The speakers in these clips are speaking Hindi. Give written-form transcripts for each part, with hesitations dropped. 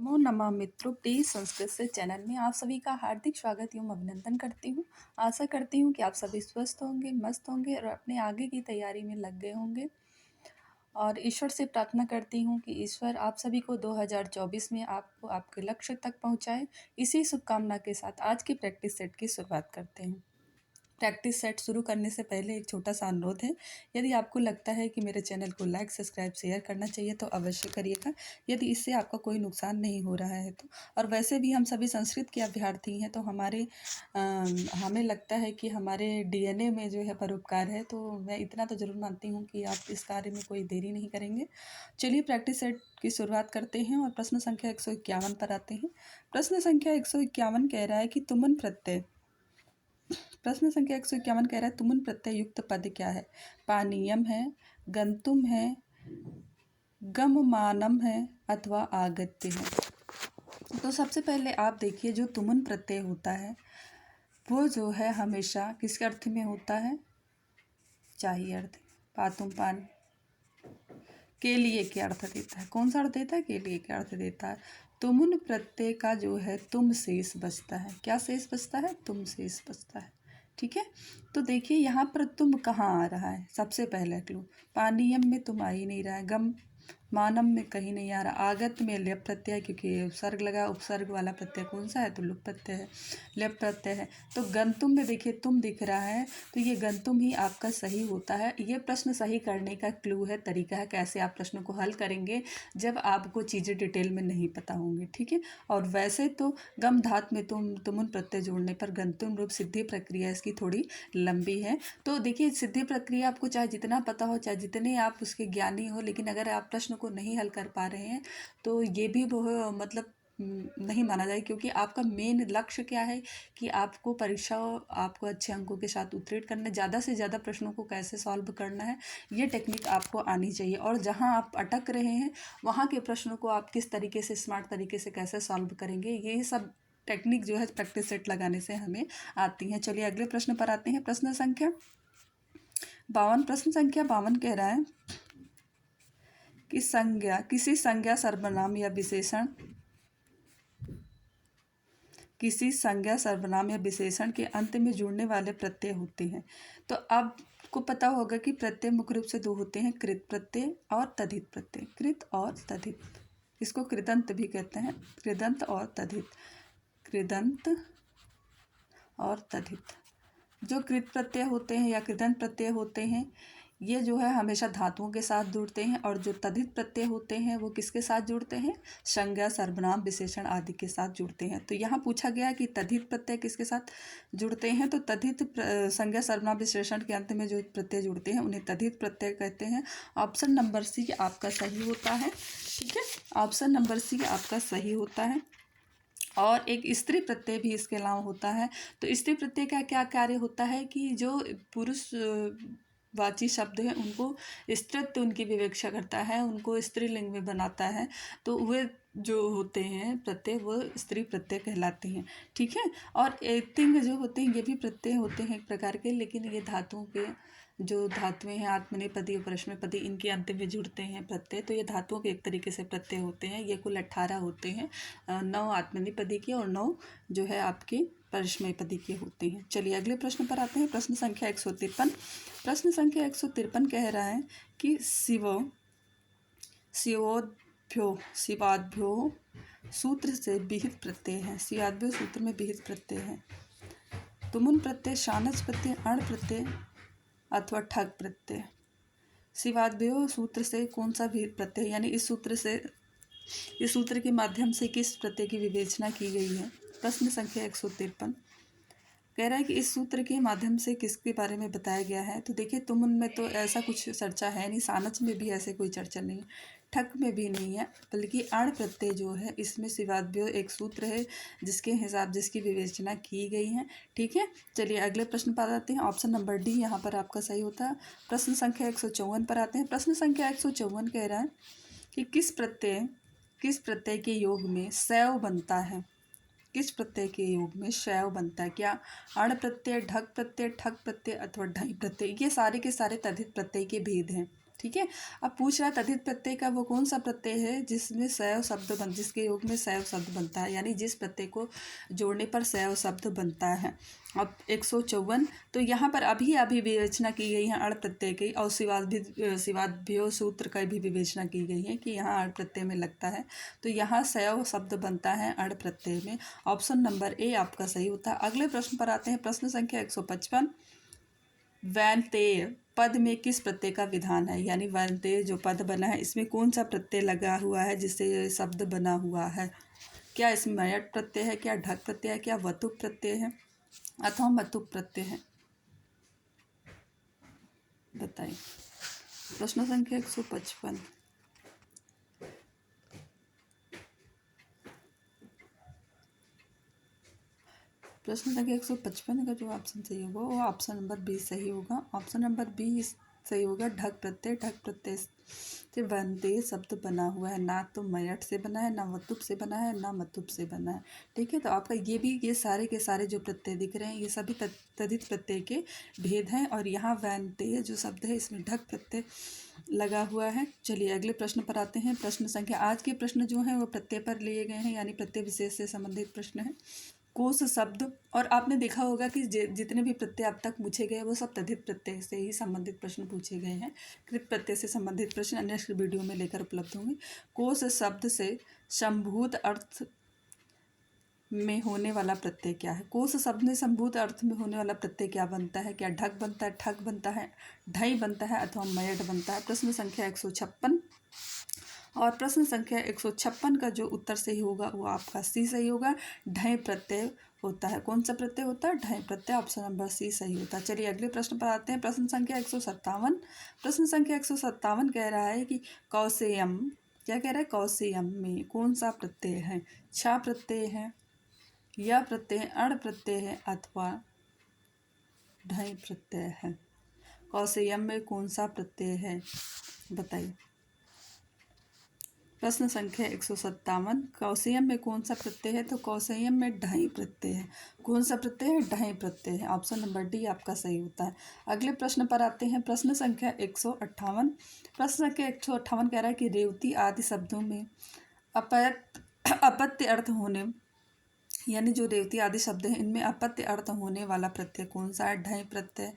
नमो नमः मित्रों, प्लीज संस्कृत से चैनल में आप सभी का हार्दिक स्वागत एवं अभिनंदन करती हूँ। आशा करती हूँ कि आप सभी स्वस्थ होंगे, मस्त होंगे और अपने आगे की तैयारी में लग गए होंगे। और ईश्वर से प्रार्थना करती हूँ कि ईश्वर आप सभी को 2024 में आपको आपके लक्ष्य तक पहुँचाए। इसी शुभकामना के साथ आज की प्रैक्टिस सेट की शुरुआत करते हैं। प्रैक्टिस सेट शुरू करने से पहले एक छोटा सा अनुरोध है। यदि आपको लगता है कि मेरे चैनल को लाइक, सब्सक्राइब, शेयर करना चाहिए तो अवश्य करिएगा, यदि इससे आपका कोई नुकसान नहीं हो रहा है तो। और वैसे भी हम सभी संस्कृत के अभ्यर्थी हैं, तो हमें लगता है कि हमारे डीएनए में जो है परोपकार है, तो मैं इतना तो ज़रूर मानती हूँ कि आप इस कार्य में कोई देरी नहीं करेंगे। चलिए प्रैक्टिस सेट की शुरुआत करते हैं और प्रश्न संख्या 151 पर आते हैं। प्रश्न संख्या 151 कह रहा है कि तुमन प्रत्यय। प्रश्न संख्या 151 कह रहा है तुमुन प्रत्यय युक्त पद क्या है। पानीयम है, गंतुम है, गममानम है अथवा आगत्य है। तो सबसे पहले आप देखिए, जो तुमुन प्रत्यय होता है वो जो है हमेशा किसके अर्थ में होता है, चाहिए अर्थ। पातुम पान के लिए क्या अर्थ देता है, कौन सा अर्थ देता है, के लिए क्या अर्थ देता है। तुमुन प्रत्यय का जो है तुम शेष बचता है। क्या शेष बचता है, तुम शेष बचता है। ठीक है, तो देखिए यहाँ पर तुम कहाँ आ रहा है। सबसे पहले क्लू, पानीयम में तुम आ ही नहीं रहा है, गम मानम में कहीं नहीं आ रहा, आगत में लेप प्रत्यय, क्योंकि उपसर्ग लगा, उपसर्ग वाला प्रत्यय कौन सा है, तो लुप प्रत्यय है, लेप प्रत्यय है। तो गंतुम में देखिए तुम दिख रहा है, तो ये गंतुम ही आपका सही होता है। ये प्रश्न सही करने का क्लू है, तरीका है कैसे आप प्रश्न को हल करेंगे जब आपको चीज़ें डिटेल में नहीं पता होंगी। ठीक है, और वैसे तो गम धात में तुमुन प्रत्यय जोड़ने पर गंतुम रूप सिद्धि प्रक्रिया इसकी थोड़ी लंबी है। तो देखिए, सिद्धि प्रक्रिया आपको चाहे जितना पता हो, चाहे जितने आप उसके ज्ञानी हो, लेकिन अगर आप प्रश्न को नहीं हल कर पा रहे हैं तो ये भी वो मतलब नहीं माना जाए, क्योंकि आपका मेन लक्ष्य क्या है कि आपको परीक्षा, आपको अच्छे अंकों के साथ उत्तीर्ण करना, ज़्यादा से ज़्यादा प्रश्नों को कैसे सॉल्व करना है, ये टेक्निक आपको आनी चाहिए। और जहाँ आप अटक रहे हैं वहाँ के प्रश्नों को आप किस तरीके से, स्मार्ट तरीके से कैसे सॉल्व करेंगे, ये सब टेक्निक जो है प्रैक्टिस सेट लगाने से हमें आती हैं। चलिए अगले प्रश्न पर आते हैं। प्रश्न संख्या 52। प्रश्न संख्या 52 कह रहा है कि संज्ञा, किसी संज्ञा, सर्वनाम या विशेषण, किसी संज्ञा, सर्वनाम या विशेषण के अंत में जुड़ने वाले प्रत्यय होते हैं। तो आपको पता होगा कि प्रत्यय मुख्य रूप से दो होते हैं, कृत प्रत्यय और तद्धित प्रत्यय। कृत और तद्धित, इसको कृदंत भी कहते हैं, कृदंत और तद्धित, कृदंत और तद्धित। जो कृत प्रत्यय होते हैं या कृदंत प्रत्यय होते हैं, ये जो है हमेशा धातुओं के साथ जुड़ते हैं, और जो तद्धित प्रत्यय होते हैं वो किसके साथ जुड़ते हैं, संज्ञा, सर्वनाम, विशेषण आदि के साथ जुड़ते हैं। तो यहाँ पूछा गया कि तद्धित प्रत्यय किसके साथ जुड़ते हैं, तो तद्धित संज्ञा, सर्वनाम, विशेषण के अंत में जो प्रत्यय जुड़ते हैं उन्हें तद्धित प्रत्यय कहते हैं। ऑप्शन नंबर सी आपका सही होता है। ठीक है, ऑप्शन नंबर सी आपका सही होता है। और एक स्त्री प्रत्यय भी इसके अलावा होता है। तो स्त्री प्रत्यय का क्या कार्य होता है कि जो पुरुष वाची शब्द हैं उनको स्त्रीत्व उनकी विवेक्षा करता है, उनको स्त्रीलिंग में बनाता है, तो वे जो होते हैं प्रत्यय वो स्त्री प्रत्यय कहलाते हैं। ठीक है, और एतिंग जो होते हैं ये भी प्रत्यय होते हैं एक प्रकार के, लेकिन ये धातुओं के जो धातुएं हैं, आत्मनेपदी और परस्मैपदी, इनके अंत में जुड़ते हैं प्रत्यय, तो ये धातुओं के एक तरीके से प्रत्यय होते हैं। ये कुल 18 होते हैं, 9 आत्मनेपदी के और 9 जो है आपके परस्मैपदी के होते हैं। चलिए अगले प्रश्न पर आते हैं। प्रश्न संख्या 153। प्रश्न संख्या 153 कह रहा है कि शिवाद्भ्यो सूत्र से विहित प्रत्यय है। शिवाद्भ्यो सूत्र में विहित प्रत्यय है। तुमुन प्रत्यय, शानच प्रत्यय, अण प्रत्यय अथवा ठग प्रत्यय। शिवाद्भ्यो सूत्र से कौन सा विहित प्रत्यय, यानी इस सूत्र के माध्यम से किस प्रत्यय की विवेचना की गई है। प्रश्न संख्या 153 कह रहा है कि इस सूत्र के माध्यम से किसके बारे में बताया गया है। तो देखिए, तुमुन में तो ऐसा कुछ चर्चा है नहीं, सानच में भी ऐसे कोई चर्चा नहीं, ठक में भी नहीं है, बल्कि अण प्रत्यय जो है इसमें शिवाद्भ्यो एक सूत्र है जिसके हिसाब जिसकी विवेचना की गई है। ठीक है, चलिए अगले प्रश्न पर आते हैं। ऑप्शन नंबर डी यहाँ पर आपका सही होता है। प्रश्न संख्या 154 पर आते हैं। प्रश्न संख्या 154 कह रहा है कि किस प्रत्यय के योग में सैव बनता है। किस प्रत्यय के योग में शैव बनता है। क्या अण प्रत्यय, ढक प्रत्यय, ठक प्रत्यय अथवा ढई प्रत्यय। ये सारे के सारे तद्धित प्रत्यय के भेद हैं। ठीक है। अब पूछ रहा है तद्धित प्रत्यय का वो कौन सा प्रत्यय है जिसमें सैव शब्द जिसके योग में सैव शब्द बनता है, यानी जिस प्रत्यय को जोड़ने पर सैव शब्द बनता है। अब 154, तो यहाँ पर अभी विवेचना की गई है अण प्रत्यय की, और शिवाद्भ्यो सूत्र का भी विवेचना की गई है कि यहाँ अण प्रत्यय में लगता है, तो यहाँ सैव शब्द बनता है अण प्रत्यय में। ऑप्शन नंबर ए आपका सही होता है। अगले प्रश्न पर आते हैं, प्रश्न संख्या 155। वैनतेय पद में किस प्रत्यय का विधान है, यानी वैनतेय जो पद बना है इसमें कौन सा प्रत्यय लगा हुआ है जिससे ये शब्द बना हुआ है। क्या इसमें मयट प्रत्यय है, क्या ढक प्रत्यय है, क्या वतुक प्रत्यय है अथवा मतुक प्रत्यय है, बताइए। प्रश्न संख्या 155। प्रश्न संख्या 155 का जो ऑप्शन सही होगा वो ऑप्शन नंबर बी सही होगा। ऑप्शन नंबर बी सही होगा। ढक प्रत्यय से वैनतेय शब्द बना हुआ है, ना तो मयट से बना है, ना वतुप से बना है, ना मतुप से बना है। ठीक है, तो आपका ये सारे के सारे जो प्रत्यय दिख रहे हैं ये सभी तद्धित प्रत्यय के भेद हैं, और यहाँ वैनतेय जो शब्द है इसमें ढक प्रत्यय लगा हुआ है। चलिए अगले प्रश्न पर आते हैं। प्रश्न संख्या, आज के प्रश्न जो हैं वो प्रत्यय पर लिए गए हैं, यानी प्रत्यय विशेष से संबंधित प्रश्न है। कोश शब्द, और आपने देखा होगा कि जितने भी प्रत्यय अब तक पूछे गए वो सब तद्धित प्रत्यय से ही संबंधित प्रश्न पूछे गए हैं। कृत प्रत्यय से संबंधित प्रश्न नेक्स्ट वीडियो में लेकर उपलब्ध होंगे। कोश शब्द से संभूत अर्थ में होने वाला प्रत्यय क्या है। कोश शब्द में संभूत अर्थ में होने वाला प्रत्यय क्या बनता है, क्या ढक बनता है, ठक बनता है, ढई बनता है अथवा मयट बनता है। प्रश्न संख्या 156, और प्रश्न संख्या 156 का जो उत्तर सही होगा वो आपका सी सही होगा। ढय प्रत्यय होता है। कौन सा प्रत्यय होता है, ढय प्रत्यय। ऑप्शन नंबर सी सही होता है। चलिए अगले प्रश्न पर आते हैं। प्रश्न संख्या 157। प्रश्न संख्या 157 कह रहा है कि कौसेयम, क्या कह रहा है, कौसेयम में कौन सा प्रत्यय है। छा प्रत्यय है, या प्रत्यय है, अण प्रत्यय है अथवा ढय प्रत्यय है। कौसेयम में कौन सा प्रत्यय है, बताइए। प्रश्न संख्या 157, कौशयम में कौन सा प्रत्यय है, तो कौशयम में ढाई प्रत्यय है। कौन सा प्रत्यय है, ढाई प्रत्यय है। ऑप्शन नंबर डी आपका सही होता है। अगले प्रश्न पर आते हैं। प्रश्न संख्या 158। प्रश्न संख्या 158 कह रहा है कि रेवती आदि शब्दों में अपत्य अर्थ होने, यानी जो रेवती आदि शब्द हैं इनमें अपत्य अर्थ होने वाला प्रत्यय कौन सा है। ढय प्रत्यय,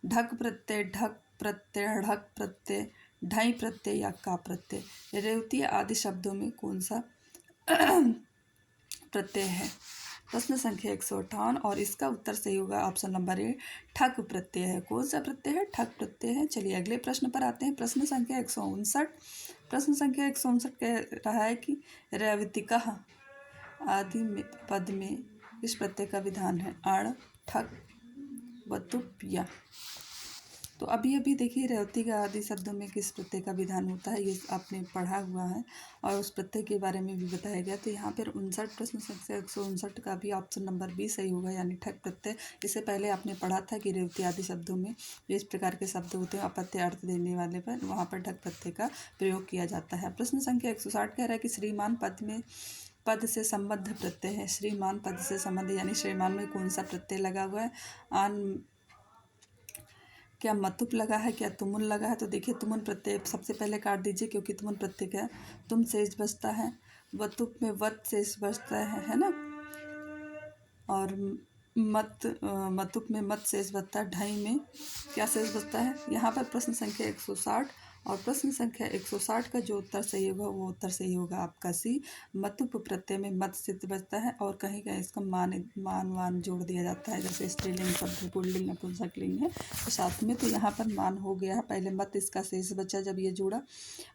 ढक प्रत्यय, ढक प्रत्यय, ढक प्रत्यय, ढाई प्रत्यय या का प्रत्यय। रेवती आदि शब्दों में कौन सा प्रत्यय है। प्रश्न संख्या 158, और इसका उत्तर सही होगा ऑप्शन नंबर ए, ठक प्रत्यय है। कौन सा प्रत्यय है, ठक प्रत्यय है। चलिए अगले प्रश्न पर आते हैं। प्रश्न संख्या 159। प्रश्न संख्या 159 कह रहा है कि रेवतिका आदि में पद में इस प्रत्यय का विधान है। अण, ठक, वतुप या। तो अभी देखिए रेवती का आदि शब्दों में किस प्रत्यय का विधान होता है ये आपने पढ़ा हुआ है, और उस प्रत्यय के बारे में भी बताया गया। तो यहाँ पर 59, प्रश्न संख्या 159 का भी ऑप्शन नंबर बी सही होगा, यानी ठक प्रत्यय। इससे पहले आपने पढ़ा था कि रेवती आदि शब्दों में इस प्रकार के शब्द होते हैं अपत्य अर्थ देने वाले पर, वहाँ पर ठक प्रत्यय का प्रयोग किया जाता है। प्रश्न संख्या 160 कह रहा है कि श्रीमान पद से संबद्ध प्रत्यय है। श्रीमान पद से संबंध, यानी श्रीमान में कौन सा प्रत्यय लगा हुआ है। आन, क्या मतुप लगा है, क्या तुमुन लगा है। तो देखिए तुमुन प्रत्यय सबसे पहले काट दीजिए, क्योंकि तुमुन प्रत्यय क्या तुम शेष बचता है। वतुप में वत शेष बचता है ना, और मतुप में मत शेष बचता है। ढाई में क्या शेष बचता है। यहाँ पर प्रश्न संख्या 160, और प्रश्न संख्या 160 का जो उत्तर सही होगा वो उत्तर सही होगा आपका सी। मतुप प्रत्यय में मत शेष बचता है, और कहीं कहीं इसका मान जोड़ दिया जाता है, जैसे स्त्रीलिंग शब्द पुल्लिंग नपुंसकलिंग है तो साथ में। तो यहाँ पर मान हो गया है, पहले मत इसका शेष बचा जब ये जोड़ा,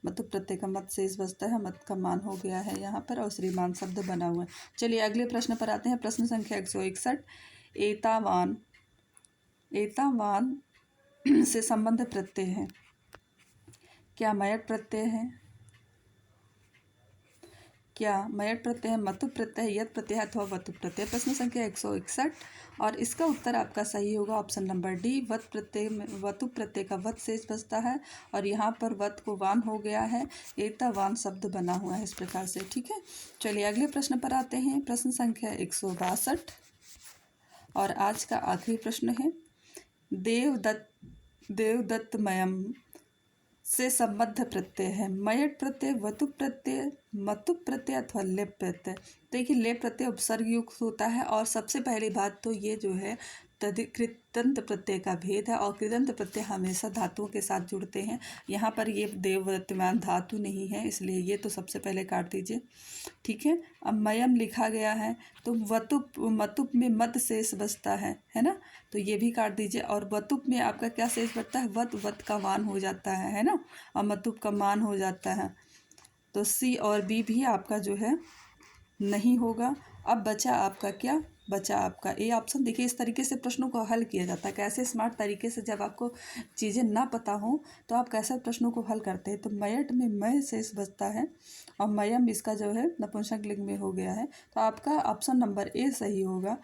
मतुप प्रत्यय का मत शेष बचता है, मत का मान हो गया है यहाँ पर, और श्रीमान शब्द बना हुआ है। चलिए अगले प्रश्न पर आते हैं। प्रश्न संख्या 161, एतावान से संबंध प्रत्यय है। क्या मयट प्रत्यय है, क्या मयट प्रत्यय है, मतुप प्रत्यय है, यत प्रत्यय है अथवा वतुप प्रत्यय। प्रश्न संख्या 161, और इसका उत्तर आपका सही होगा ऑप्शन नंबर डी। वत प्रत्यय में वतुप प्रत्यय का वत शेष बचता है, और यहाँ पर वत को वान हो गया है, एतावान शब्द बना हुआ है इस प्रकार से। ठीक है, चलिए अगले प्रश्न पर आते हैं। प्रश्न संख्या 162, और आज का आखिरी प्रश्न है। देवदत्तमयम से संबद्ध प्रत्यय है। मयट प्रत्यय, वतुप प्रत्यय, मतुप प्रत्यय अथवा लेप प्रत्यय। देखिए लेप प्रत्यय उपसर्ग युक्त होता है और सबसे पहली बात तो ये जो है कृदंत प्रत्यय का भेद है और कृदंत प्रत्यय हमेशा धातुओं के साथ जुड़ते हैं। यहाँ पर ये देववर्तमान धातु नहीं है, इसलिए ये तो सबसे पहले काट दीजिए। ठीक है, अब मयम लिखा गया है तो वतुप मतुप में मद शेष बचता है ना, तो ये भी काट दीजिए। और वतुप में आपका क्या शेष बचता है, वत का मान हो जाता है ना, और मतुप का मान हो जाता है, तो सी और बी भी आपका जो है नहीं होगा। अब बचा आपका क्या, बचा आपका ए ऑप्शन। देखिए इस तरीके से प्रश्नों को हल किया जाता है, कैसे स्मार्ट तरीके से, जब आपको चीज़ें ना पता हो तो आप कैसे प्रश्नों को हल करते हैं। तो मयट में मय शेष बचता है और मयम इसका जो है नपुंसक लिंग में हो गया है, तो आपका ऑप्शन नंबर ए सही होगा।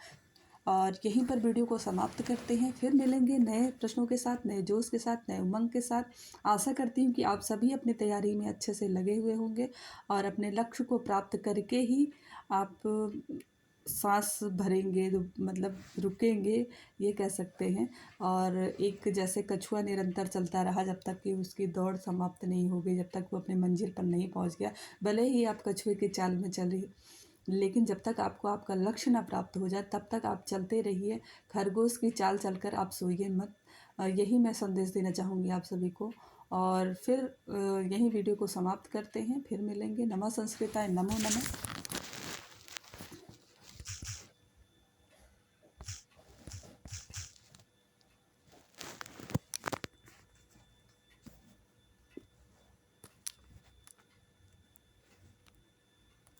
और यहीं पर वीडियो को समाप्त करते हैं, फिर मिलेंगे नए प्रश्नों के साथ, नए जोश के साथ, नए उमंग के साथ। आशा करती हूँ कि आप सभी अपनी तैयारी में अच्छे से लगे हुए होंगे और अपने लक्ष्य को प्राप्त करके ही आप सांस भरेंगे, मतलब रुकेंगे ये कह सकते हैं। और एक जैसे कछुआ निरंतर चलता रहा जब तक कि उसकी दौड़ समाप्त नहीं हो गई, जब तक वो अपने मंजिल पर नहीं पहुंच गया। भले ही आप कछुए की चाल में चले, लेकिन जब तक आपको आपका लक्ष्य ना प्राप्त हो जाए तब तक आप चलते रहिए। खरगोश की चाल चलकर आप सोइए मत। यही मैं संदेश देना चाहूँगी आप सभी को। और फिर यही वीडियो को समाप्त करते हैं, फिर मिलेंगे। नमः संस्कृताय, नमो नमः।